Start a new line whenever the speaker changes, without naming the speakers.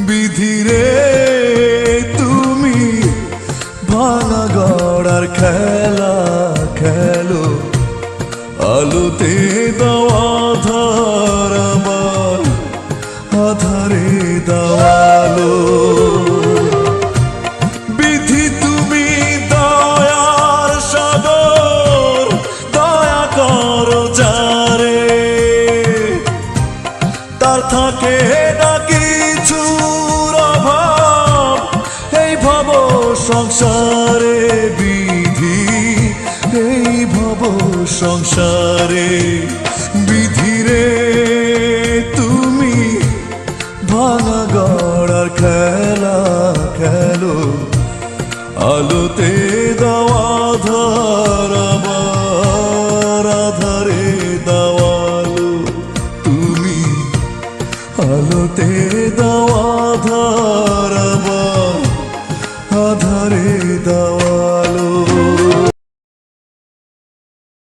বিধিরে তুমি ভাঙা গড়ার খেলা খেলো, আলোতে দেওয়া আধার আমার আধারে দেওয়ালো। বিধি তুমি দয়ার সাগর, দয়া করো যারে, তার থাকে না কিছুর অভাব এই ভব সংসারে। বিধি এই ভব সংসারে, বিধিরে তুমি ভাঙা গড়ার খেলা খেলো, আলোতে দেওয়া আধার আমার আধারে দেওয়ালো। তুমি আলোতে দেওয়া আধার আমার আধারে দেওয়া।